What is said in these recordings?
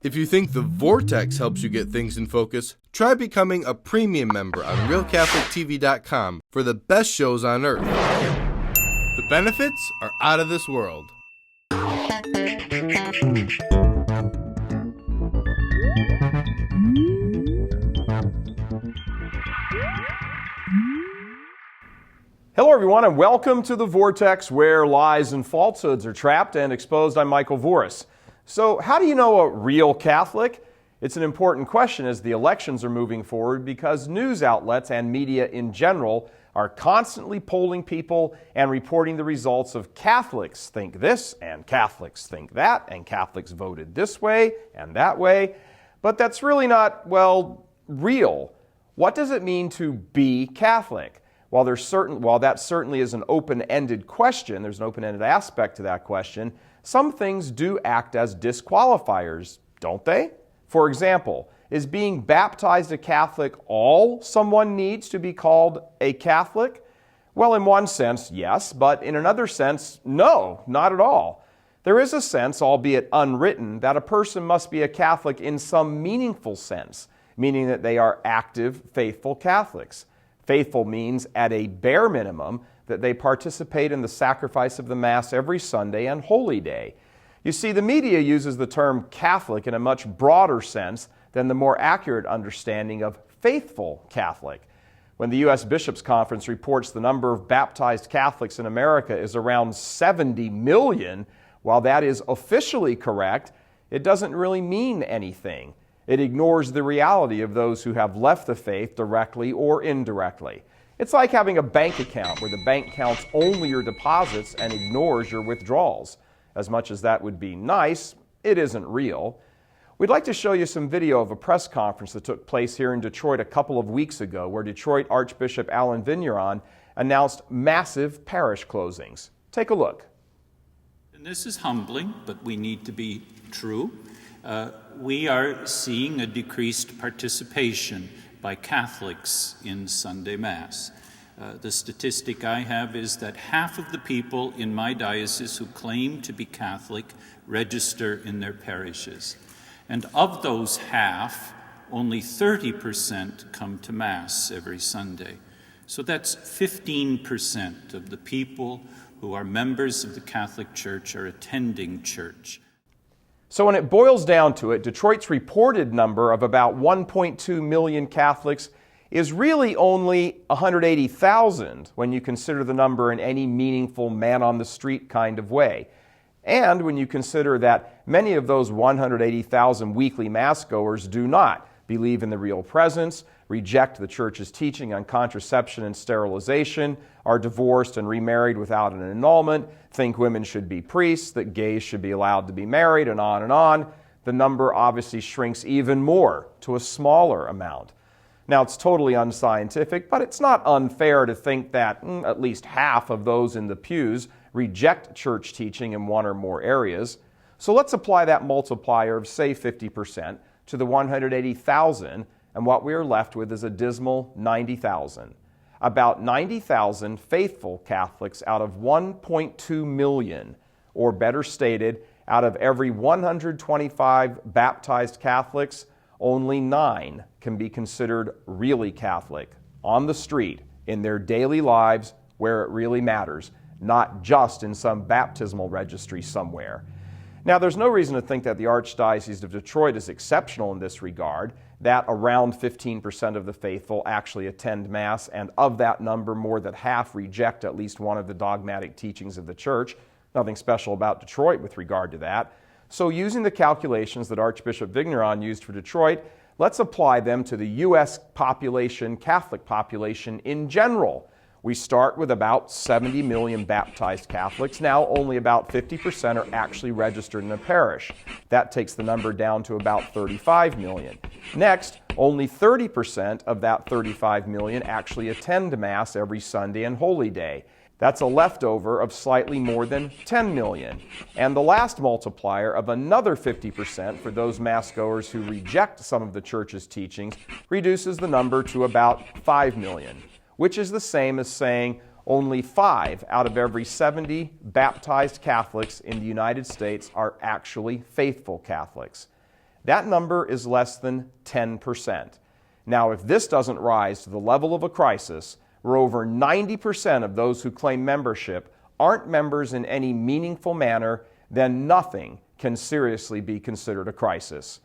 If you think the Vortex helps you get things in focus, try becoming a premium member on RealCatholicTV.com for the best shows on earth. The benefits are out of this world. Hello everyone and welcome to the Vortex, where lies and falsehoods are trapped and exposed. I'm Michael Voris. So how do you know a real Catholic? It's an important question as the elections are moving forward because news outlets and media in general are constantly polling people and reporting the results of Catholics think this and Catholics think that and Catholics voted this way and that way. But that's really not, real. What does it mean to be Catholic? While that certainly is an open-ended question, there's an open-ended aspect to that question, some things do act as disqualifiers, don't they? For example, is being baptized a Catholic all someone needs to be called a Catholic? Well, in one sense, yes, but in another sense, no, not at all. There is a sense, albeit unwritten, that a person must be a Catholic in some meaningful sense, meaning that they are active, faithful Catholics. Faithful means, at a bare minimum, that they participate in the sacrifice of the Mass every Sunday and Holy Day. You see, the media uses the term Catholic in a much broader sense than the more accurate understanding of faithful Catholic. When the U.S. Bishops' Conference reports the number of baptized Catholics in America is around 70 million, while that is officially correct, it doesn't really mean anything. It ignores the reality of those who have left the faith directly or indirectly. It's like having a bank account where the bank counts only your deposits and ignores your withdrawals. As much as that would be nice, it isn't real. We'd like to show you some video of a press conference that took place here in Detroit a couple of weeks ago, where Detroit Archbishop Alan Vigneron announced massive parish closings. Take a look. And this is humbling, but we need to be true. We are seeing a decreased participation by Catholics in Sunday Mass. The statistic I have is that half of the people in my diocese who claim to be Catholic register in their parishes. And of those half, only 30% come to Mass every Sunday. So that's 15% of the people who are members of the Catholic Church are attending church. So when it boils down to it, Detroit's reported number of about 1.2 million Catholics is really only 180,000 when you consider the number in any meaningful man-on-the-street kind of way. And when you consider that many of those 180,000 weekly Mass-goers do not believe in the real presence, reject the Church's teaching on contraception and sterilization, are divorced and remarried without an annulment, think women should be priests, that gays should be allowed to be married, and on, the number obviously shrinks even more to a smaller amount. Now, it's totally unscientific, but it's not unfair to think that at least half of those in the pews reject church teaching in one or more areas. So let's apply that multiplier of, say, 50% to the 180,000, and what we are left with is a dismal 90,000. About 90,000 faithful Catholics out of 1.2 million, or better stated, out of every 125 baptized Catholics, only 9 can be considered really Catholic, on the street, in their daily lives, where it really matters, not just in some baptismal registry somewhere. Now, there's no reason to think that the Archdiocese of Detroit is exceptional in this regard, that around 15% of the faithful actually attend Mass, and of that number, more than half reject at least one of the dogmatic teachings of the Church. Nothing special about Detroit with regard to that. So using the calculations that Archbishop Vigneron used for Detroit, let's apply them to the U.S. population, Catholic population in general. We start with about 70 million baptized Catholics. Now only about 50% are actually registered in a parish. That takes the number down to about 35 million. Next, only 30% of that 35 million actually attend Mass every Sunday and Holy Day. That's a leftover of slightly more than 10 million. And the last multiplier of another 50% for those Mass-goers who reject some of the Church's teachings reduces the number to about 5 million. Which is the same as saying only 5 out of every 70 baptized Catholics in the United States are actually faithful Catholics. That number is less than 10%. Now, if this doesn't rise to the level of a crisis, where over 90% of those who claim membership aren't members in any meaningful manner, then nothing can seriously be considered a crisis.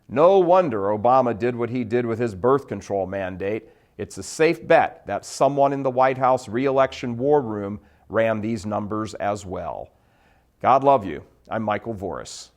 No wonder Obama did what he did with his birth control mandate. It's a safe bet that someone in the White House re-election war room ran these numbers as well. God love you. I'm Michael Voris.